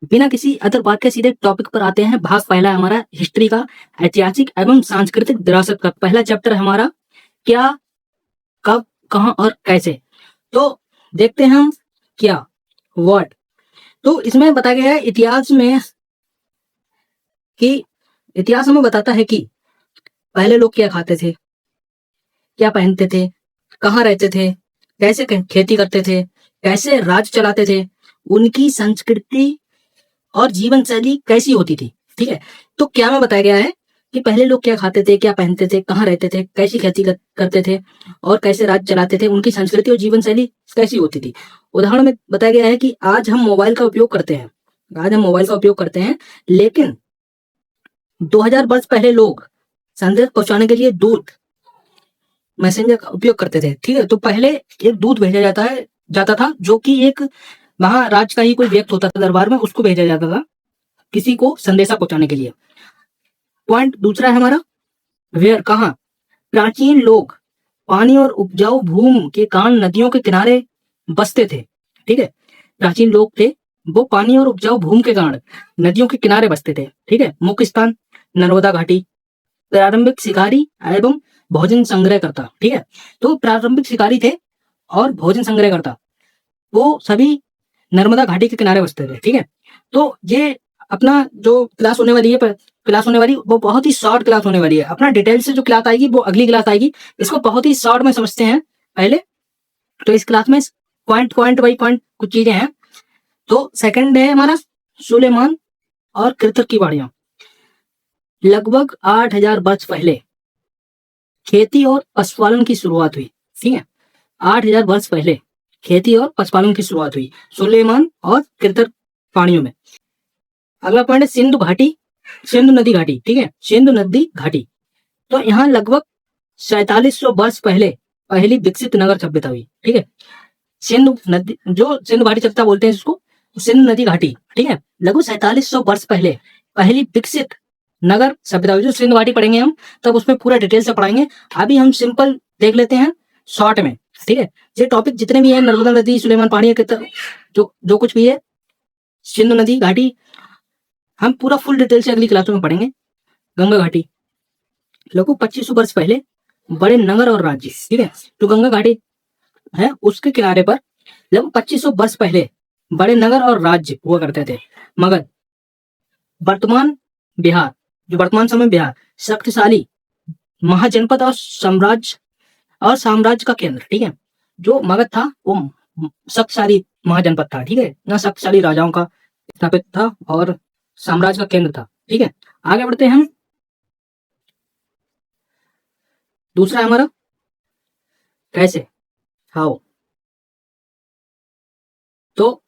बिना किसी अदर बात के सीधे टॉपिक पर आते हैं। भाग पहला हमारा हिस्ट्री का, ऐतिहासिक एवं सांस्कृतिक विरासत का। पहला चैप्टर हमारा क्या, कब, कहां और कैसे। तो देखते हैं हम क्या, व्हाट। तो इसमें बताया गया है इतिहास में कि इतिहास हमें बताता है कि पहले लोग क्या खाते थे, क्या पहनते थे, कहाँ रहते थे, कैसे खेती करते थे, कैसे राज चलाते थे, उनकी संस्कृति और जीवन शैली कैसी होती थी। ठीक है, तो क्या में बताया गया है कि पहले लोग क्या खाते थे, क्या पहनते थे, कहाँ रहते थे, कैसी खेती करते थे और कैसे राज चलाते थे, उनकी संस्कृति और जीवन शैली कैसी होती थी। उदाहरण में बताया गया है कि आज हम मोबाइल का उपयोग करते हैं, लेकिन 2000 वर्ष पहले लोग संदेश पहुंचाने के लिए दूत, मैसेंजर का उपयोग करते थे। ठीक है, तो पहले एक दूत भेजा जाता था, जो कि एक महाराज का ही कोई व्यक्ति होता था दरबार में, उसको भेजा जाता था किसी को संदेशा पहुंचाने के लिए। पॉइंट दूसरा है हमारा वेयर, कहाँ। प्राचीन लोग पानी और उपजाऊ भूमि के कारण नदियों के किनारे बसते थे। ठीक है, प्राचीन लोग थे वो पानी और उपजाऊ भूमि के कारण नदियों के किनारे बसते थे। ठीक है, मुख्य स्थान नर्मदा घाटी। प्रारंभिक शिकारी एवं भोजन संग्रहकर्ता। ठीक है, तो प्रारंभिक शिकारी थे और भोजन संग्रहकर्ता, वो सभी नर्मदा घाटी के किनारे बसते थे। ठीक है, तो ये अपना जो क्लास होने वाली है, वो बहुत ही शॉर्ट क्लास होने वाली है। अपना डिटेल से जो क्लास आएगी वो अगली क्लास आएगी, इसको बहुत ही शॉर्ट में समझते हैं पहले। तो इस क्लास में पॉइंट बाई पॉइंट कुछ चीजें हैं। तो सेकंड है हमारा सुलेमान और कृतर की बाड़ियां। लगभग 8000 वर्ष पहले खेती और पशुपालन की शुरुआत हुई। ठीक है, 8000 वर्ष पहले खेती और पशुपालन की शुरुआत हुई सुलेमान और कृतर पानियों में। अगला पॉइंट है सिंधु नदी घाटी। ठीक है, सिंधु नदी घाटी, तो यहाँ लगभग 4700 वर्ष पहले पहली विकसित नगर सभ्यता हुई। ठीक है, सिंधु नदी, जो सिंधु घाटी सभ्यता बोलते हैं इसको, सिंधु नदी घाटी। ठीक है, लगभग 4700 वर्ष पहले पहली विकसित नगर सभ्यता हुई। जो सिंधु घाटी पढ़ेंगे हम तब उसमें पूरा डिटेल से पढ़ाएंगे, अभी हम सिंपल देख लेते हैं शॉर्ट में। ठीक है, ये टॉपिक जितने भी है, नर्मदा नदी, सुलेमान पानी, जो जो कुछ भी है, सिंधु नदी घाटी, हम पूरा फुल डिटेल से अगली क्लासों में पढ़ेंगे। गंगा घाटी, लगभग 2500 वर्ष पहले बड़े नगर और राज्य। ठीक है, तो गंगा घाटी है उसके किनारे पर लगभग 2500 वर्ष पहले बड़े नगर और राज्य हुआ करते थे। मगर वर्तमान बिहार, जो वर्तमान समय बिहार, शक्तिशाली महाजनपद और साम्राज्य का केंद्र। ठीक है, जो मगध था वो शक्तिशाली महाजनपद था। ठीक है, यहाँ शक्तिशाली राजाओं का स्थापित था और साम्राज्य का केंद्र था। ठीक है, आगे बढ़ते हैं हम। दूसरा है हमारा कैसे, हाउ। तो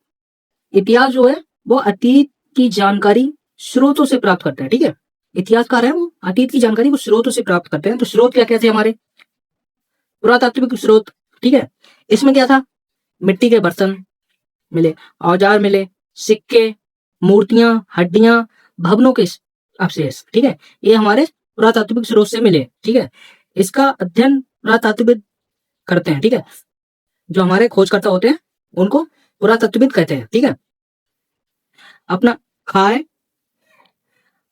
इतिहास जो है वो अतीत की जानकारी स्रोतों से प्राप्त करता है। ठीक है, इतिहासकार है वो अतीत की जानकारी को स्रोतों से प्राप्त करते हैं। तो स्रोत क्या क्या थे हमारे, पुरातात्विक स्रोत। ठीक है, इसमें क्या था, मिट्टी के बर्तन मिले, औजार मिले, सिक्के, मूर्तियां, हड्डियां, भवनों के अवशेष। ठीक है, ये हमारे पुरातात्विक स्रोत से मिले। ठीक है, इसका अध्ययन पुरातात्विक करते हैं। ठीक है, जो हमारे खोजकर्ता होते हैं उनको पुरातत्वविद कहते हैं। ठीक है, अपना खाए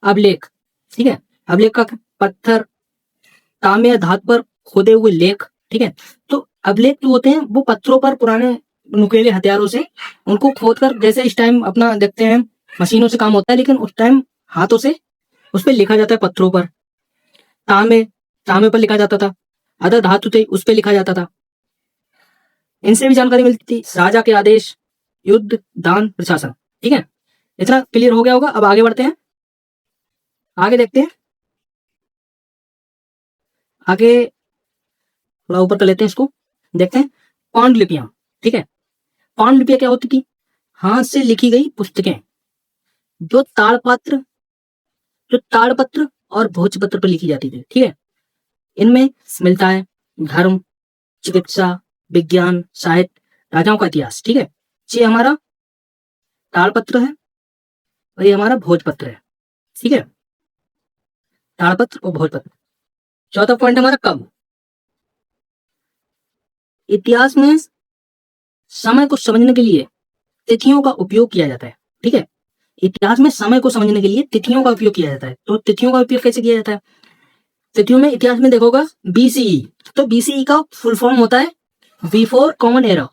अभिलेख। ठीक है, अभिलेख का पत्थर, तांबे या धातु पर खोदे हुए लेख। ठीक है, तो अभिलेख जो होते हैं वो पत्थरों पर पुराने नुकीले हथियारों से उनको खोदकर, जैसे इस टाइम अपना देखते हैं मशीनों से काम होता है, लेकिन उस टाइम हाथों से उस पर लिखा जाता है पत्थरों पर। तांबे पर लिखा जाता था, अदर धातु थे उस पर लिखा जाता था। इनसे भी जानकारी मिलती थी, राजा के आदेश, युद्ध, दान, प्रशासन। ठीक है, इतना क्लियर हो गया होगा। अब आगे बढ़ते हैं, आगे देखते हैं। आगे थोड़ा ऊपर कर लेते हैं इसको, देखते हैं पांडुलिपियां। ठीक है, पांडुलिपियां क्या होती थी, हाथ से लिखी गई पुस्तकें जो ताड़पत्र और भोजपत्र पर लिखी जाती थी। ठीक है, इनमें मिलता है धर्म, चिकित्सा, विज्ञान, साहित्य, राजाओं का इतिहास। ठीक है, ये हमारा ताड़पत्र है और ये हमारा भोजपत्र है। ठीक है, ताड़पत्र और भोजपत्र। चौथा पॉइंट हमारा कब। इतिहास में समय को समझने के लिए तिथियों का उपयोग किया जाता है। ठीक है, इतिहास में समय को समझने के लिए तिथियों का उपयोग किया जाता है। तो तिथियों का उपयोग कैसे किया जाता है? तिथियों में इतिहास में देखोगा बीसीई, तो बीसीई का फुल फॉर्म होता है बिफोर कॉमन एरा,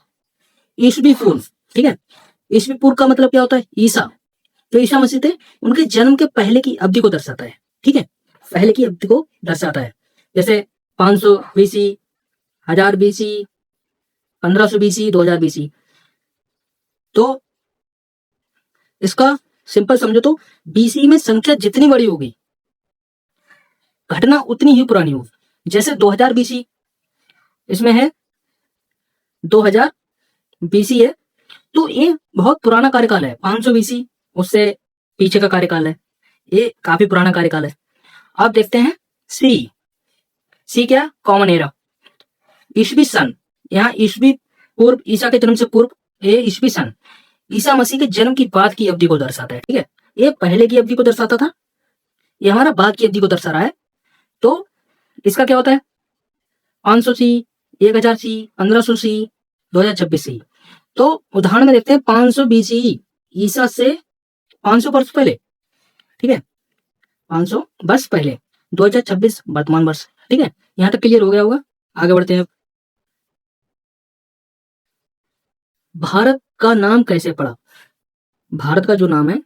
ईसवी पूर्व। ठीक है, ईसवी पूर्व का मतलब क्या होता है? ईसा। तो ईसा मसीह थे, उनके जन्म के पहले की अवधि को दर्शाता है। ठीक है, पहले की अवधि को दर्शाता है। जैसे 500 बीसी, 1000 बीसी, 1500 बीसी, 2000 बीसी। तो इसका सिंपल समझो तो बीसी में संख्या जितनी बड़ी होगी, घटना उतनी ही पुरानी होगी। जैसे 2000 बीसी, इसमें है 2000 बीसी है, तो ये बहुत पुराना कार्यकाल है। 500 बीसी उससे पीछे का कार्यकाल है, ये काफी पुराना कार्यकाल है। अब देखते हैं सी। सी क्या? Common era. ईसवी सन, यहाँ ईसवी पूर्व, ईसा के जन्म से पूर्व, ये ईसवी सन ईसा मसीह के जन्म की बाद की अवधि को दर्शाता है। ठीक है, ये पहले की अवधि को दर्शाता था, ये हमारा बाद की अवधि को दर्शा रहा है। तो इसका क्या होता है? 500 सी, 1000 सी, 1500 सी, 2026 सी। तो उदाहरण में देखते हैं 500 बीसी, ईसा से 500 वर्ष पहले। ठीक है, 500 वर्ष पहले, 2026 वर्तमान वर्ष। ठीक है, यहां तक क्लियर हो गया होगा। आगे बढ़ते हैं। भारत का नाम कैसे पड़ा? भारत का जो नाम है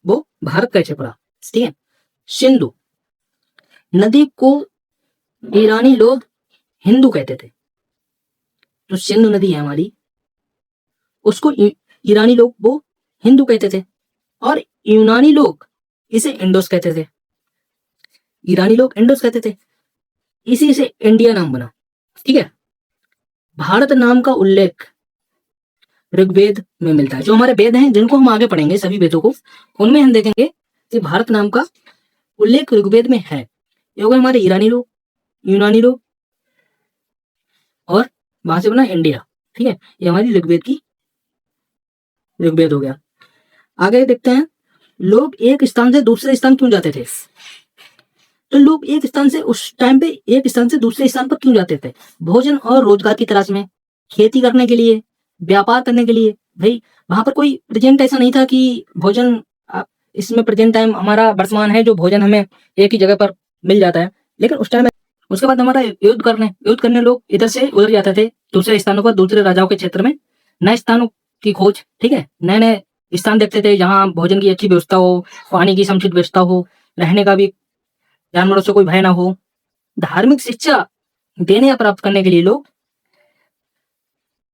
वो भारत कैसे पड़ा? ठीक है, सिंधु नदी को ईरानी लोग हिंदू कहते थे। जो सिंधु नदी है हमारी, उसको ईरानी लोग वो हिंदू कहते थे, और यूनानी लोग इसे इंडोस कहते थे। ईरानी लोग इंडोस कहते थे, इसी से इंडिया नाम बना। ठीक है, भारत नाम का उल्लेख ऋग्वेद में मिलता है। जो हमारे वेद हैं, जिनको हम आगे पढ़ेंगे सभी वेदों को, उनमें हम देखेंगे कि भारत नाम का उल्लेख ऋग्वेद में है। ये हो गए हमारे ईरानी लोग, यूनानी लोग, और वहां से बना इंडिया। ठीक है, ये हमारी ऋग्वेद हो गया। आगे देखते हैं, लोग एक स्थान से दूसरे स्थान क्यों जाते थे? तो लोग एक स्थान से, उस टाइम पे एक स्थान से दूसरे स्थान पर क्यों जाते थे? भोजन और रोजगार की तलाश में, खेती करने के लिए, व्यापार करने के लिए। भाई वहां पर कोई प्रेजेंट ऐसा नहीं था कि भोजन, इसमें प्रेजेंट टाइम हमारा वर्तमान है, जो भोजन हमें एक ही जगह पर मिल जाता है, लेकिन उस टाइम, उसके बाद हमारा युद्ध करने लोग इधर से उधर जाते थे, दूसरे स्थानों पर, दूसरे राजाओं के क्षेत्र में, नए स्थानों की खोज। ठीक है, नए नए स्थान देखते थे जहां भोजन की अच्छी व्यवस्था हो, पानी की समुचित व्यवस्था हो, रहने का भी, जानवरों से कोई भय ना हो। धार्मिक शिक्षा देने या प्राप्त करने के लिए लोग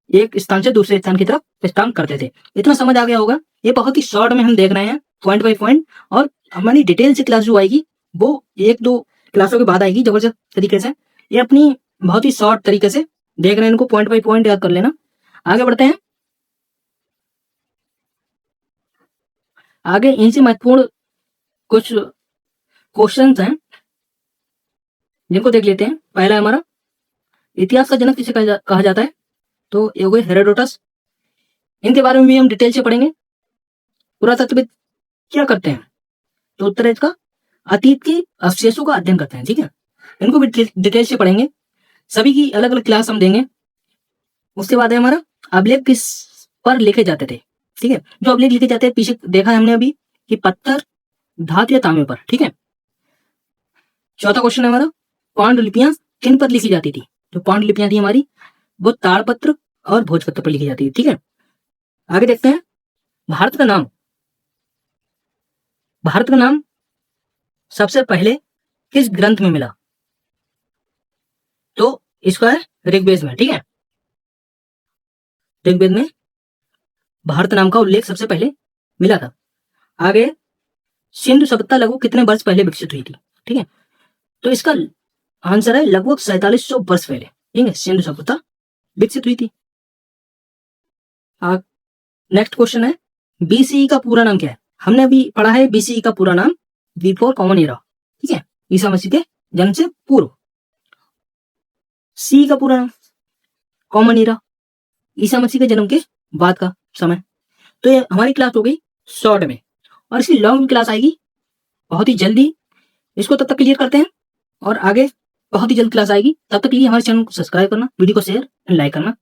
एक स्थान से दूसरे स्थान की तरफ प्रस्थान करते थे। इतना समझ आ गया होगा। ये बहुत ही शॉर्ट में हम देख रहे हैं, पॉइंट बाय पॉइंट, और हमारी डिटेल से क्लास जो आएगी वो 1-2 क्लासों के बाद आएगी जबरदस्त तरीके से। ये अपनी बहुत ही शॉर्ट तरीके से देख रहे हैं, इनको पॉइंट बाय पॉइंट याद कर लेना। आगे बढ़ते हैं। आगे इनसे महत्वपूर्ण कुछ क्वेश्चंस हैं जिनको देख लेते हैं। पहला हमारा, इतिहास का जनक किसे कहा जाता है? तो ये हो गए हेरोडोटस। इनके बारे में भी हम डिटेल से पढ़ेंगे। पुरातत्वविद क्या करते हैं? तो उत्तर है इसका, अतीत के अवशेषों का अध्ययन करते हैं। ठीक है, इनको भी डिटेल से पढ़ेंगे, सभी की अलग अलग क्लास हम देंगे। उसके बाद है हमारा, अभिलेख किस पर लिखे जाते थे? ठीक है, जो अभिलेख लिखे जाते हैं, पीछे देखा है हमने अभी कि पत्थर, धातु या तांबे पर। ठीक है, चौथा क्वेश्चन है हमारा, पांडुलिपियां किन पर लिखी जाती थी? जो पांडुलिपियां थी हमारी, वो ताड़पत्र और भोजपत्र पर लिखी जाती थी। ठीक है, आगे देखते हैं। भारत का नाम सबसे पहले किस ग्रंथ में मिला? तो इसका है ऋग्वेद में। ठीक है, ऋग्वेद में भारत नाम का उल्लेख सबसे पहले मिला था। आगे, सिंधु सभ्यता लगभग कितने वर्ष पहले विकसित हुई थी? ठीक है, तो इसका आंसर है लगभग 4700 वर्ष पहले। ठीक है, सिंधु सभ्यता विकसित हुई थी। नेक्स्ट क्वेश्चन है, बीसीई का पूरा नाम क्या है? हमने अभी पढ़ा है बीसीई का पूरा नाम बिफोर कॉमन एरा। ठीक है, ईसा मसीह के जन्म से पूर्व। सी का पूरा नाम कॉमन एरा, ईसा मसीह के जन्म के बाद का समय। तो ये हमारी क्लास हो गई शॉर्ट में, और इसकी लॉन्ग क्लास आएगी बहुत ही जल्दी। इसको तब तक क्लियर करते हैं, और आगे बहुत ही जल्द क्लास आएगी। तब तक के लिए हमारे चैनल को सब्सक्राइब करना, वीडियो को शेयर एंड लाइक करना।